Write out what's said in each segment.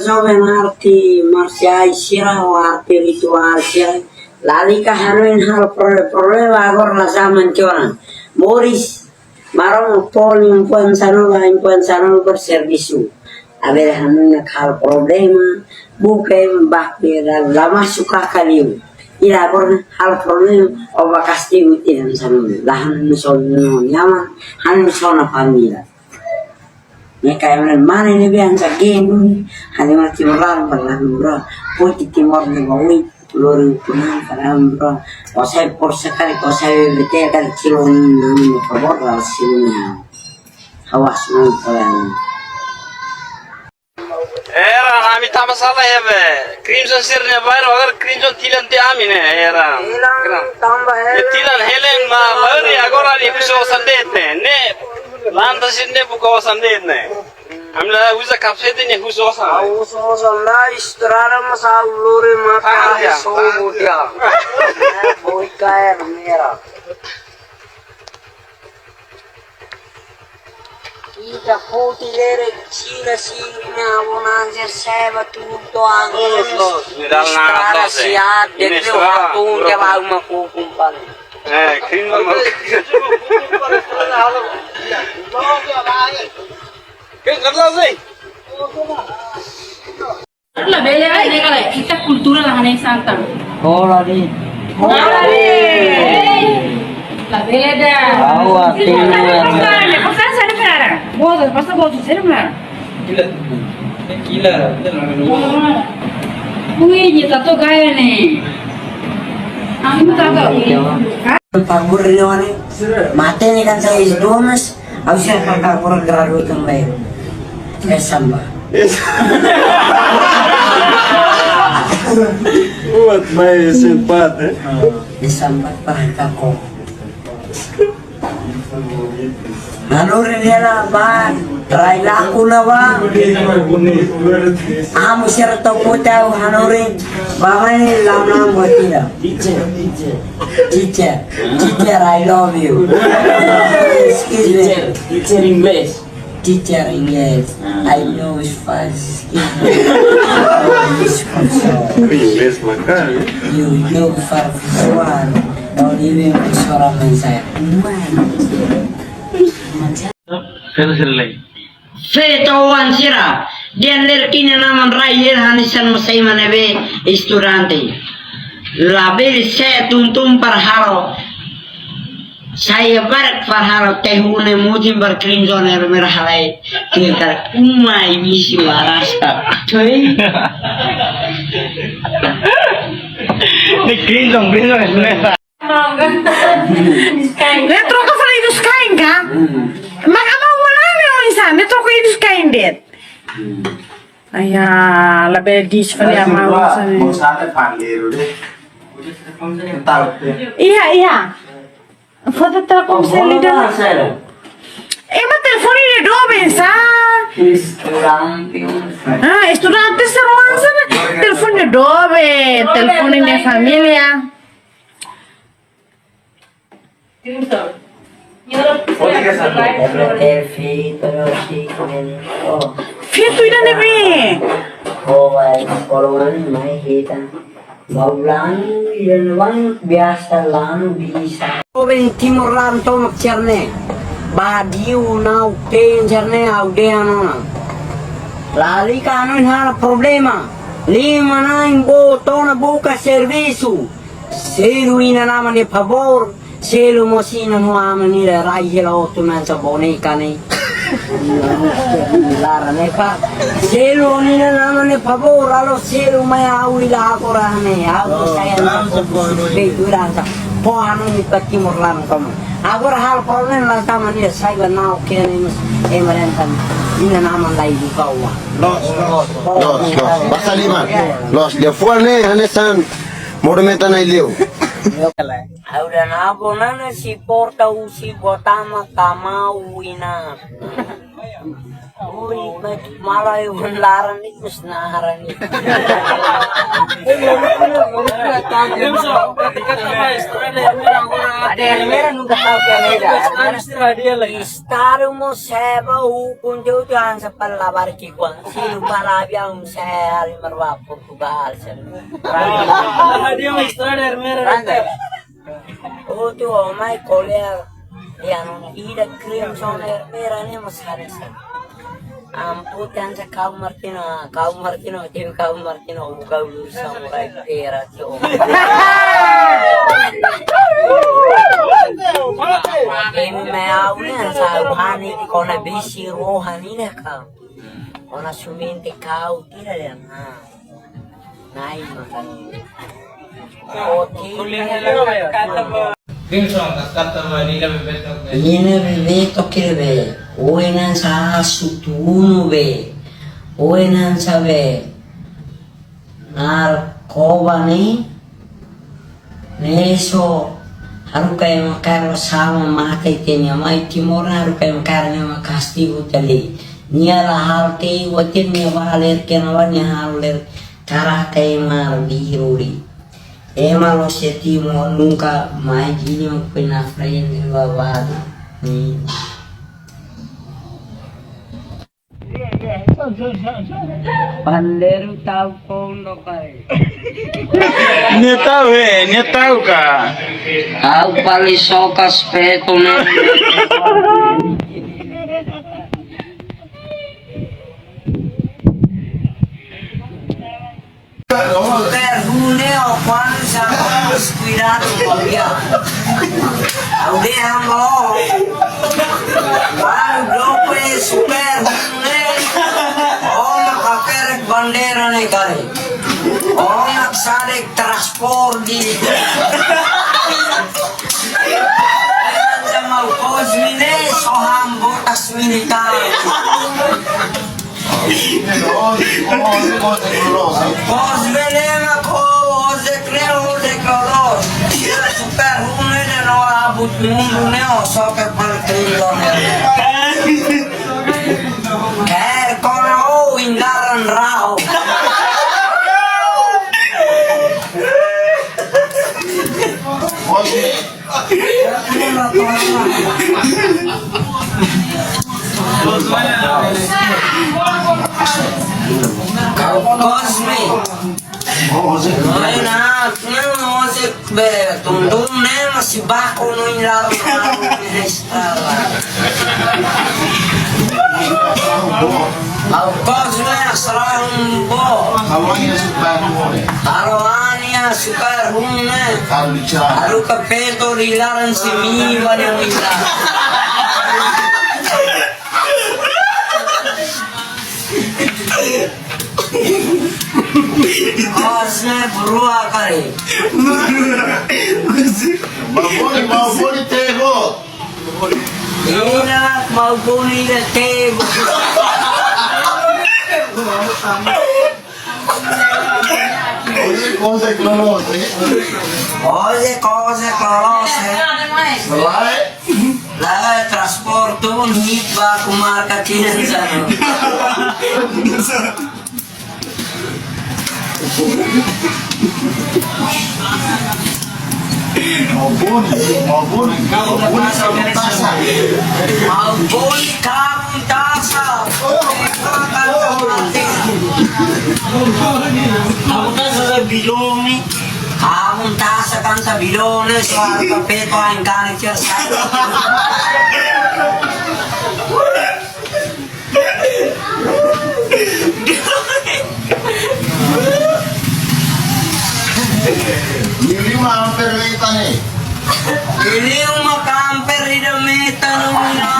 joven arti marciai sirah arti ritual sirah lali ka haruin hal problema agor la zaman tiona Boris marong polling puan sanul berservisu abe hanunya hal problema bukan bakti lama suka kaliu ila agor hal problema oba kasti utin sanul lahan nusolno nyaman han sona famila Nika yang mana ini biang sagin, hanya mati orang berlalu putih timur ni bawi, lori punang karam bro, kosai sekali kosai betul kan cilon nama kabur hasilnya, hawas nonton. Era, kami tak masalah ya be, crimson sirnya baru, agar crimson tilan ti amin era. Tilan tambah. Tilan helen ma lori agora ni kuso sandet ne. Lantas ini buka wasan deh, amla uza kapset ini khusus wasan. Khusus lah istirahat masal lori makan sobu dia. Boy kaya merah. Kita putih lere Cina abon anjir saya batu doang. Istirahat sihat jadi waktu dia mau maku kumpan. Krim mau. La bella è questa cultura la hanno santa. Hola di. La bella. Bawa Cosa sai fare? Bodo, passa bodo, sai fare. Gila. Wih, tato gaya nih. Aku tahu. Pambur ini mana? Mati ni kan saya dua mas. Aku sih kakak kurang graduate kembali. Samba. Buat main sempat Samba kakakku. Hanurin dia lah bang. Try laku lah bang. Amu siapa tahu tahu hanurin. Bang ini lama buat dia. Teacher, I love you. Excuse me. Teacher English. Teacher English. I know it's fast. Inggris makan. You look for one. Don't even suara saya. Fetawan sira. Dia lerkini naman rayer hanisan masay manabe isturante. Label saya tuntum parharo. Saya barak parharo tehune mutim berkrinzon merhalai. Kita umai misi warasta. Cuy. Ini krinzon es Retro ka pala itu kain ka? Makamaw wala na yung isa. Retro ko itu kain dit. Ayan, labi dish pa niya mga Iya. Foto telkom seli dah. Emang telepon ini doben sa? Estudante seruan sana. Teleponnya doben, telepon ini familia. Fito ina nebe. Biasa lanu bisa. Timur lanto makcerne. Badiu na utenjerne audeano. Lali kanun hal problema. Lima na imbo tona buka servisu. Seru ina namanya favor. Selo mo sino no amani la raihela otto mensa bonica ne. Lara ne ka. Selo ni na namane favor alo selo mai aui la akorane. Aku saya beduransa. Po anu ni pati morlan kom. Agora hal problem la tamani saya na okene emerentan. Ina naman lai di kawa. Los. Basta lima. Los. Le fue ne hanesan. Mormeta na ileu. Ahora na ako na si porta usi botama kama uina. Uy, malah yung laran ni Gus naharan ni. Ada yang merah nunggah tahu kan Istaro mo seba hukun jauh jangan sepal labar kikuan. Sino balabi ang sehari marwa Portugal sen. Oh tu omai koler yang ida krim soner merah ni masare sen. Ampun kan kaum Martino, tim kaum Martino buka dulu samurai pera coba. Ini meawnya sahuhani kona bisi rohani nih kau, kona suminti kau tidak ya nah, naik makan. Oh ini bebeto kirbe, oenan sa sutunu be, oenan sa be, narkoba ni, neso haru kayak makar sama mata itenya, mai timor haru kayak makar ni makasti utali, niala halte watin ni valer kenawan ni haler cara kayak mar biruri. Emang lo setimo nunca mais gini mau pernah frente babado. Panderu tahu kondo kare. Nya tahu ka. Tahu paling soka speto na. Perguneo quando siamo squidati via. Audiamo. Quando dopo è super ona kakerek bandera ne kare. Ona sarek transporti. Mau cosmine soham botas militar. Pos venema ko ose creo de color. Super une de no abut mundo ne oso ke paltrindo ne. Ker kono indaran rao. Cosme, no enak, no se be, tundung ne masih bako no ilar Au Cosme asrang bo, Aroania super humne, aru kapeto rilaran si mi vale ilar. Cosme berua kare. Maupun tego. Enak maupun ide tego. Cose close. Cose close. La trasporto un hit va ku marka Cinenzano. Maupun kamu tasa. Kamu tasa bilong ni. Kamu tasa kan sa bilong ni soal kapeto ang kanin cersa. Ini mah hampir kita nih. Ini rumah kamper di demeta nuna.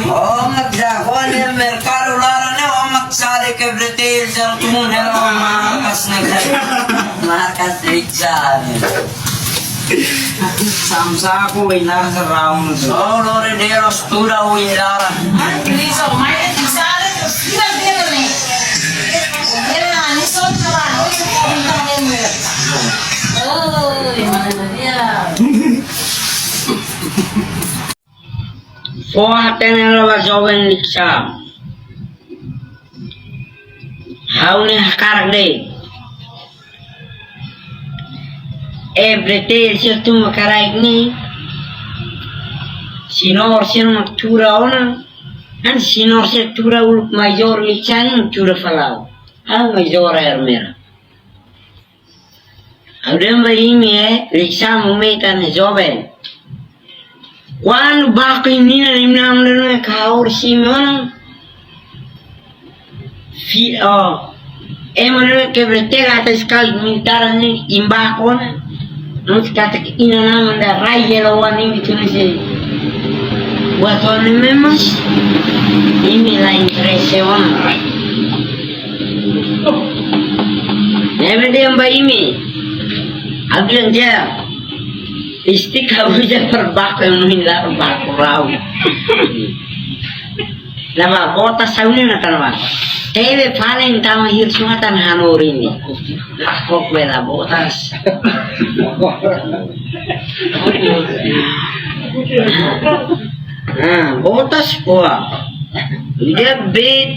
Oh, magjaguan yung merkado lara niya. Oh, magsari ke British. Ang tumunel o makas Richard. Samsa ako ilar sa round. Oh, lore de rostura o ilara. Foha tenela joven liksam. Haune hakar de. Everyday se tu makarai ni. Sinor sen maktura ona. An sinor se tura uluk major liksan tura falau. Al major air merah. Adem bahimi liksam umetan joven. Quando barco ini nimnam leno kaur simon emang kebretega atas kal militar ni imbakon nus kata ina nama da raya lawan ini tu nasi buat orang memang ini lah interese orang never dia mbak ini abilang dia Isti kau je perbak yang menghindar berkurau. Lama kota sauni nak nama. Tebe paling tamu hir sumatan hanur ini. Kok bela botas. Botas kuah. Dia bed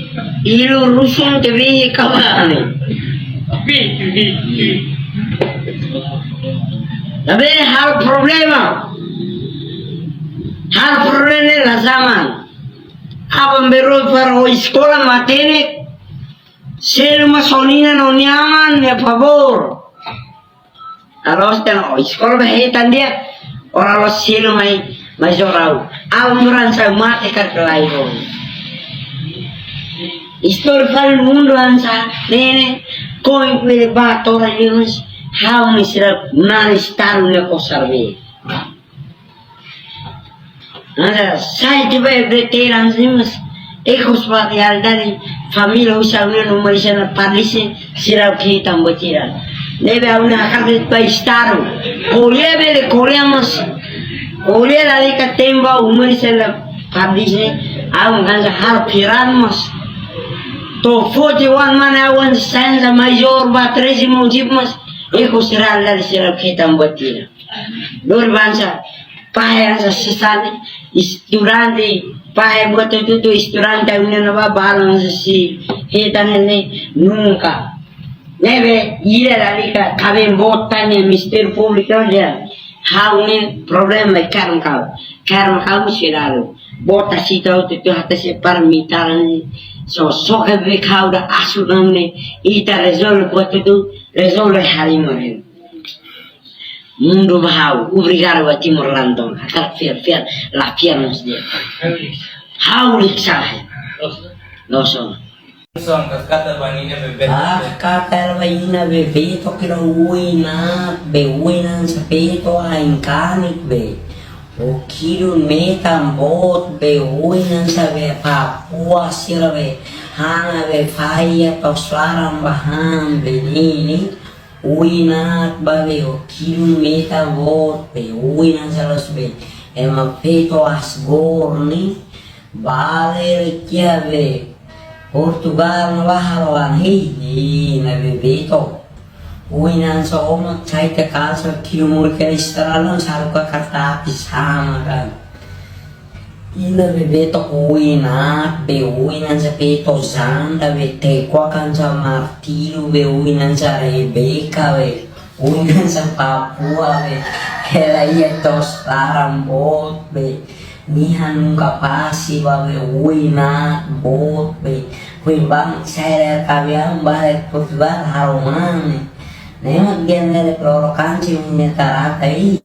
ilu rusun tebe kawan. Tapi hal problema la zaman. Abang beru para sekolah materi, selama sonina no nyaman ya favor. Kalau sekarang sekolah behetan dia, orang lo silu mai jorau. Abang duran saya mati kerkelairon. Histori fal mundo ansa nene koi pele batora limus. How misera nani staru ne kosarve. Nada sai tiba breteran zimus ekos pati dari família usaunya nomor sana padisi sirau kita mbotira. Nebe auna akabit pa staru. Korea bele Korea mas. Korea lali katemba umur sana padisi aun ganza har piran mas. To 41 mana awan senza major ba 13 mujib mas. Eko siral dari siral kita mbotira. Luar bangsa pahaya sa sisani isturante pahaya buat itu isturante unya naba balang si hitan ini nunca nebe ira dari ka kabe botanya mister publiko dia haune problema karm kau siral bota sita itu hata si parmitaran so que be kauda asunamne ita resolve buat itu resolve hari moren mundo bahau obrigado a Timor Landon atar fiar la fiarnos dia how liksahe loso kata banina bebe to kira uina sapeto ainkanik be o kiro metam bot be uina sabe Papua sirabe hana be faya to swaram baham be nini uinat babe o kiro meta bot be uina salos be ema peto asgorni bale kia be Portugal bahalawan hi na be beto uinan so omat caita kalso kiro murka istralon saruka kata sama kan ina be beto uinan sa peto zanda be tekwa kan sa martiro be uinan sa Rebecca be uinan sa Papua be kela iya tos tarambot be nihan kapasi ba be uinan bot be bang saya kabiang balik Portugal haruman Nemo genere provocanti un metaratai.